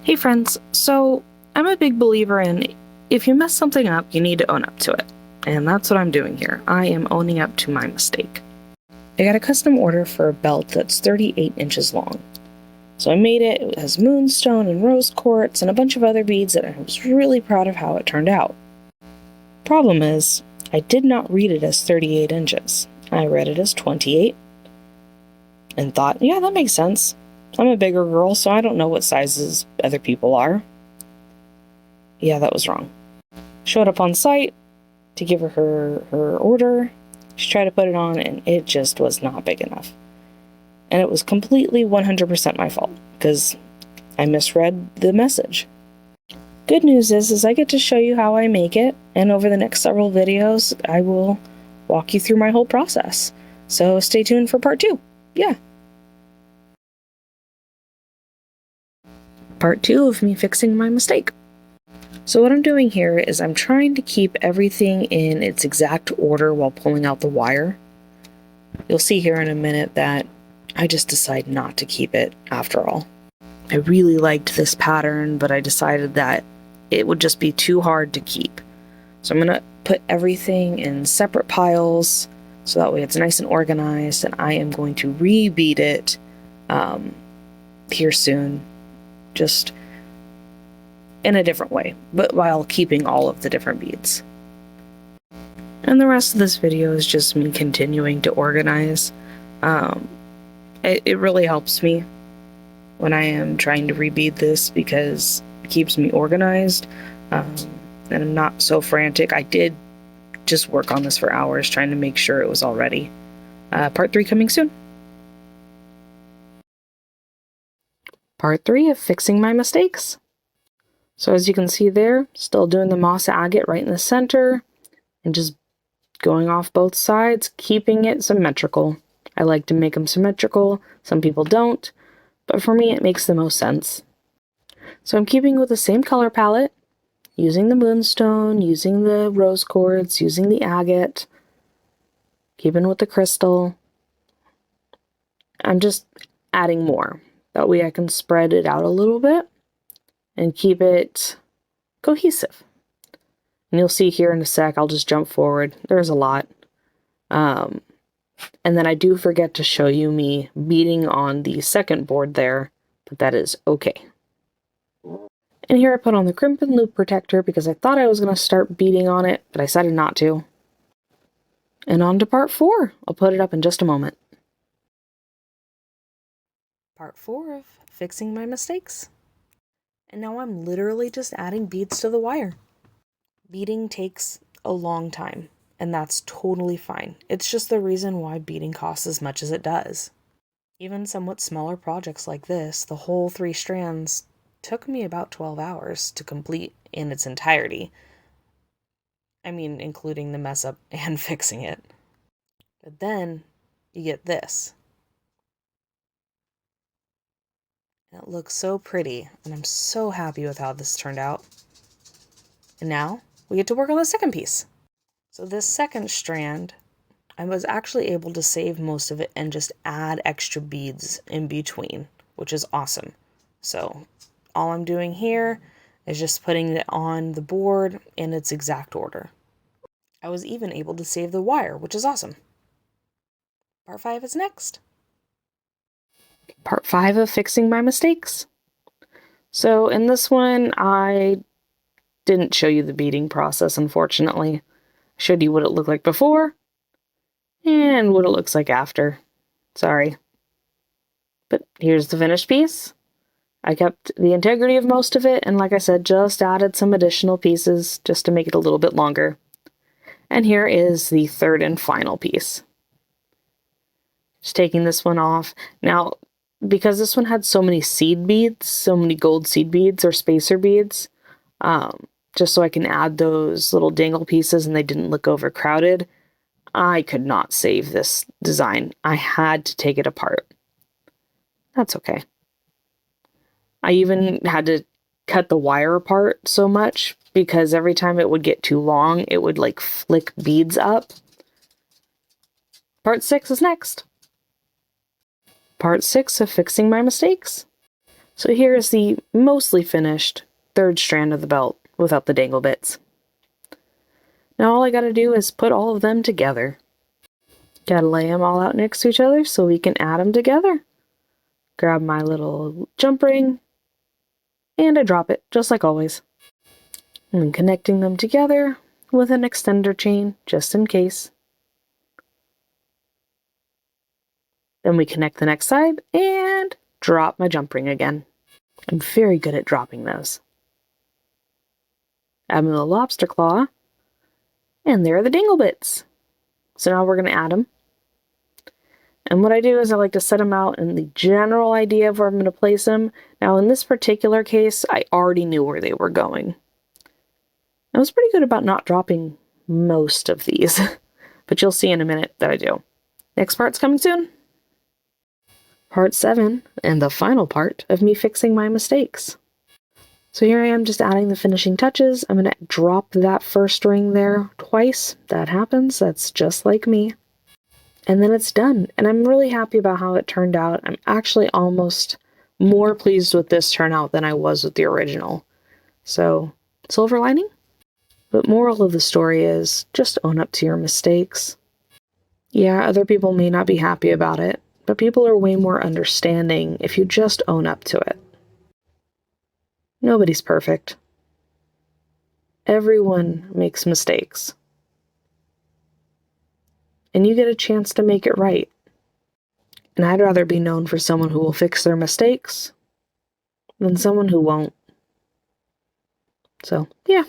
Hey friends, so I'm a big believer in if you mess something up, you need to own up to it. And that's what I'm doing here. I am owning up to my mistake. I got a custom order for a belt that's 38 inches long. So I made it. It has moonstone and rose quartz and a bunch of other beads, and I was really proud of how it turned out. Problem is, I did not read it as 38 inches. I read it as 28 and thought, yeah, that makes sense. I'm a bigger girl, so I don't know what sizes other people are. Yeah, that was wrong. Showed up on site to give her order. She tried to put it on, and it just was not big enough. And it was completely 100% my fault, because I misread the message. Good news is I get to show you how I make it, and over the next several videos, I will walk you through my whole process. So stay tuned for part 2. Yeah. Part 2 of me fixing my mistake. So what I'm doing here is I'm trying to keep everything in its exact order while pulling out the wire. You'll see here in a minute that I just decided not to keep it after all. I really liked this pattern, but I decided that it would just be too hard to keep. So I'm going to put everything in separate piles so that way it's nice and organized, and I am going to re-bead it here soon, just in a different way, but while keeping all of the different beads. And the rest of this video is just me continuing to organize. It really helps me when I am trying to rebead this because it keeps me organized, and I'm not so frantic. I did just work on this for hours trying to make sure it was all ready. Part 3 coming soon. Part 3 of fixing my mistakes. So as you can see there, still doing the moss agate right in the center and just going off both sides, keeping it symmetrical. I like to make them symmetrical. Some people don't, but for me it makes the most sense. So I'm keeping with the same color palette, using the moonstone, using the rose quartz, using the agate, keeping with the crystal. I'm just adding more. That way I can spread it out a little bit and keep it cohesive. And you'll see here in a sec, I'll just jump forward. There's a lot. And then I do forget to show you me beading on the second board there, but that is okay. And here I put on the crimping loop protector because I thought I was going to start beading on it, but I decided not to. And on to part 4. I'll put it up in just a moment. Part 4 of fixing my mistakes. And now I'm literally just adding beads to the wire. Beading takes a long time, and that's totally fine. It's just the reason why beading costs as much as it does. Even somewhat smaller projects like this, the whole 3 strands took me about 12 hours to complete in its entirety. I mean, including the mess up and fixing it. But then you get this. It looks so pretty, and I'm so happy with how this turned out. And now we get to work on the second piece. So this second strand, I was actually able to save most of it and just add extra beads in between, which is awesome. So all I'm doing here is just putting it on the board in its exact order. I was even able to save the wire, which is awesome. Part 5 is next. Part 5 of fixing my mistakes. So in this one, I didn't show you the beading process, unfortunately. I showed you what it looked like before and what it looks like after. Sorry. But here's the finished piece. I kept the integrity of most of it, and like I said, just added some additional pieces just to make it a little bit longer. And here is the third and final piece. Just taking this one off. Now, because this one had so many seed beads, so many gold seed beads or spacer beads, just so I can add those little dangle pieces and they didn't look overcrowded, I could not save this design. I had to take it apart. That's okay. I even had to cut the wire apart so much because every time it would get too long, it would like flick beads up. Part 6 is next. Part 6 of fixing my mistakes. So here is the mostly finished third strand of the belt without the dangle bits. Now all I gotta do is put all of them together. Gotta lay them all out next to each other so we can add them together. Grab my little jump ring, and I drop it, just like always. And then connecting them together with an extender chain, just in case. Then we connect the next side, and drop my jump ring again. I'm very good at dropping those. Add my little lobster claw, and there are the dangle bits. So now we're going to add them. And what I do is I like to set them out in the general idea of where I'm going to place them. Now in this particular case, I already knew where they were going. I was pretty good about not dropping most of these, but you'll see in a minute that I do. Next part's coming soon. Part 7, and the final part of me fixing my mistakes. So here I am just adding the finishing touches. I'm going to drop that first ring there twice. That happens. That's just like me. And then it's done. And I'm really happy about how it turned out. I'm actually almost more pleased with this turnout than I was with the original. So, silver lining? But moral of the story is, just own up to your mistakes. Yeah, other people may not be happy about it, but people are way more understanding if you just own up to it. Nobody's perfect. Everyone makes mistakes. And you get a chance to make it right. And I'd rather be known for someone who will fix their mistakes than someone who won't. So, yeah.